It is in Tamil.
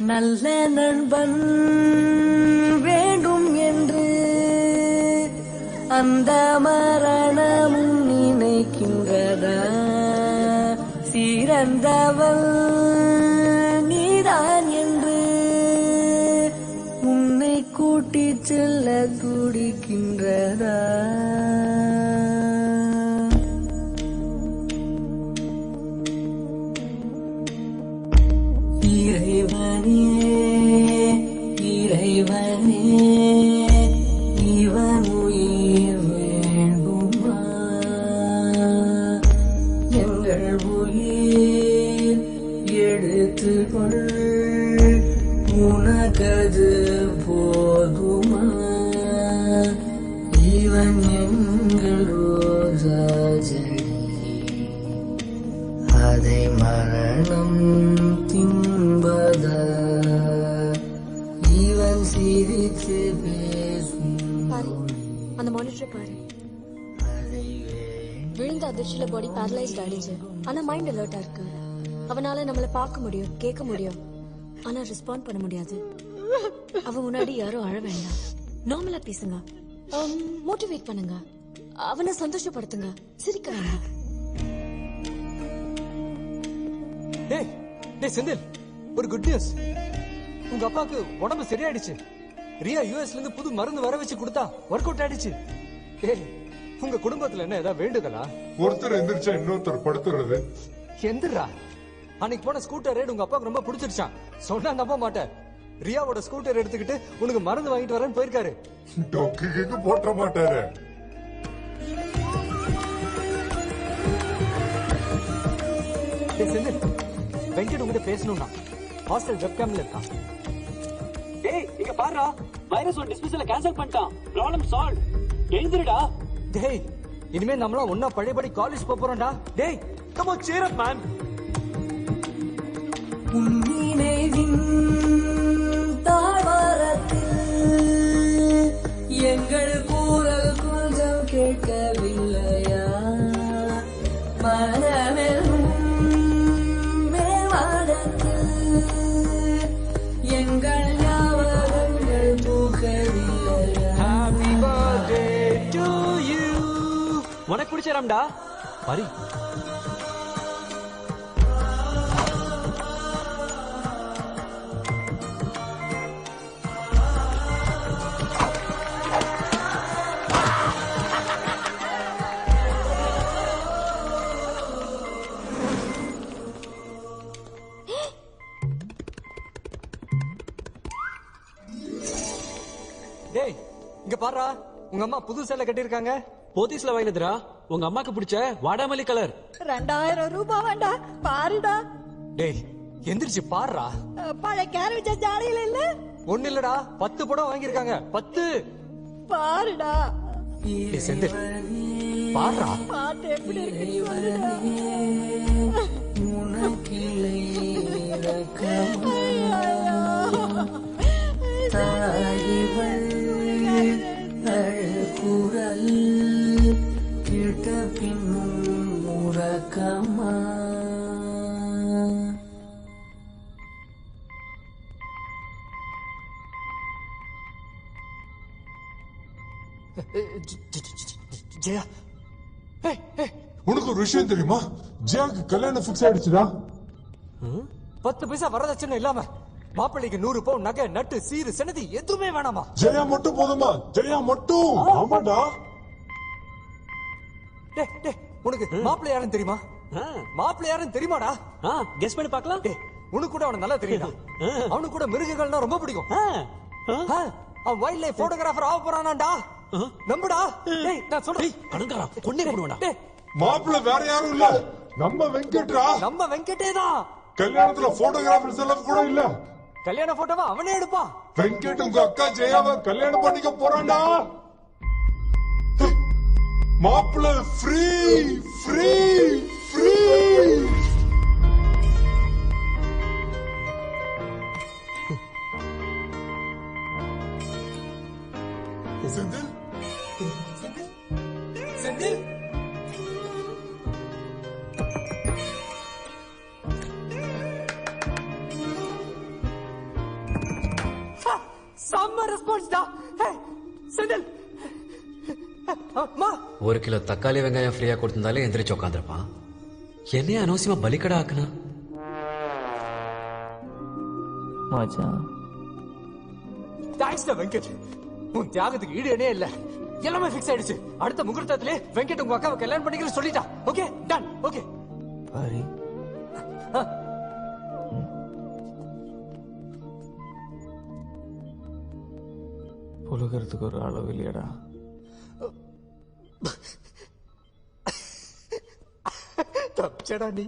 நல்ல நண்பன் வேண்டும் என்று அந்த மரணமும் நினைக்கின்றதா? சிறந்தவள் நீதான் என்று உன்னை கூட்டிச் செல்ல துடிக்கின்றதா? இறைவனே இவன் உயிர் வேண்டுமா? எங்கள் உயிர் எடுத்துக்கொள், உனக்கது போதுமா? இவன் எங்கள் ரோஜா செடி, அதை மரணம் தின்பதா? இவன் சிரித்து பேசும். அந்த மானிட்டரை பாரு. விழுந்த அதிர்ச்சியில பாடி பேரலைஸ்ட் ஆயிடுச்சு. ஆனா மைண்ட் அலர்ட்டா இருக்கு. அவனால நம்மள பார்க்க முடியும், கேட்க முடியும், ஆனா ரெஸ்பாண்ட் பண்ண முடியாது. அவன் முன்னாடி யாரும் அழ வேண்டாம். நார்மலா பேசுங்க, மோட்டிவேட் பண்ணுங்க, அவனை சந்தோஷப்படுத்துங்க, சிரிக்க வேண்டாம். செந்தில், ஒரு குட் நியூஸ். உங்க அப்பாவுக்கு உடம்பு சரியாயிடுச்சு. ரியா யூஎஸ்ல இருந்து புது மருந்து வர வச்சு கொடுத்தா ஒர்க் அவுட் ஆயிடுச்சு. உங்க குடும்பத்துல என்ன ஏதாவது வேண்டுதலா? ஒருத்தர் எந்திரிச்சா இன்னொருத்தர் படுத்துறது. எந்திரா, அன்னைக்கு போன ஸ்கூட்டர் ரைடு உங்க அப்பாவுக்கு ரொம்ப பிடிச்சிருச்சான். சொன்னா நம்ப மாட்டேன். ரியாவோட ஸ்கூட்டர் எடுத்துக்கிட்டு உனக்கு மருந்து வாங்கிட்டு வரேன்னு போயிருக்காரு. டொக்கு போட்ட மாட்டாரு. செந்தில், வெங்கட் உங்ககிட்ட பேசணும்னா ஹாஸ்டல் வெப்கேம்ல இருக்கான். டேய் இங்க பாருடா, வைரஸ் ஒரு டிஸ்மிஸல கேன்சல் பண்ணிட்டான். Problem solve. எழுந்திருடா. டேய், இனிமே நம்மளாம் ஒன்னா பழையபடி காலேஜ் போறோம்டா. டேய், come on, cheer up man. உன்னினைவின் தாழ்வாரத்தில் எங்கள் கூறல் கொஞ்சம் கேட்கவில்லையா? மனமெல்லும் மேவாடத்தில் எங்கள் ஞாபகங்கள் பூக்கவில்லையா? Happy birthday to you. உனக்கு பிடிச்சராம்டா பரி. டேய், இங்க பாருடா, உங்க அம்மா புது சேலை கட்டிருக்காங்க. போத்தீஸ்ல வாங்கினதுடா. உங்க அம்மாக்கு பிடிச்ச வாடாமல்லி கலர். 2000 ரூபாய் வேண்டா, பாருடா. டேய், எந்திரிச்சு பாருடா. பழைய கேரட் ஜாடியில இல்ல. ஒண்ணு இல்லடா, 10 படம் வாங்கிருக்காங்க. 10. பாருடா. டேய் செந்தில், பாருடா. பாட்டு எப்படி இருக்கு சொல்லுடா. உனக்கில்லை தாயிவள் அழகுரல் கிட்ட பின்னும் உறக்கமா? ஜெயா, உனக்கு ஒரு விஷயம் தெரியுமா? ஜியாக்கு கல்யாணம் பிக்ஸ் ஆயிடுச்சுடா. 10 பைசா வரதட்சணை இல்லாம மாப்பிள்ளைக்கு 100 பவுன் நகை, நட்டு, சீரு, சனதி எதுவுமே வேணாமா? ஜெயா மட்டும் போதுமா? ஜெயா மட்டும். ஆமாடா. உனக்கு மாப்பிள்ளை யாருன்னு தெரியுமா? மாப்பிள்ளை யாருன்னு தெரியுமாடா? கெஸ் பண்ணி பார்க்கலாம். உனக்கு கூட அவன நல்லா தெரியுதா? அவனுக்கு கூட மிருகங்கள்னா ரொம்ப பிடிக்கும். அவன் வைல்ட் லைஃப் போட்டோகிராஃபர் ஆக போறானாடா. நம்புடா. டேய், நான் சொல்றேன். கடன்காரா கொன்னே போடுவாடா. மாப்பிள்ளை வேற யாரும் இல்ல, நம்ம வெங்கட்ரா. நம்ம வெங்கடே தான். கல்யாணத்துல போட்டோகிராஃபர் செலவு கூட இல்ல. கல்யாண போட்டோவா அவனே எடுப்பான். வெங்கட் உங்க அக்கா ஜெயாவை கல்யாணம் பண்ணிக்க போறான்டா. மாப்பிள்ளை free free free. Senthil, Senthil, செம்ம ரெஸ்பான்ஸ் தான். செந்தில் அம்மா 1 கிலோ தக்காளி வெங்காயம் ஃப்ரீயா கொடுத்திருந்தாலே எந்திரிச்சு உட்காந்துருப்பான். என்னைய அனவசியமா பலிக்கடா ஆக்குனா. மச்சான் தேங்க்ஸ் வெங்கட். உன் தியாகத்துக்கு ஈடு இணையே இல்ல. எல்லாமே ஃபிக்ஸ் ஆயிடுச்சு. அடுத்த முகூர்த்தத்திலே வெங்கட் உங்க அக்காவை கல்யாணம் பண்ணிக்கிறேன்னு சொல்லிட்டா. Okay done. ஓகே பாரி புழுகிறதுக்கு ஒரு அளவு இல்லையடா. தப்பிச்சடா நீ.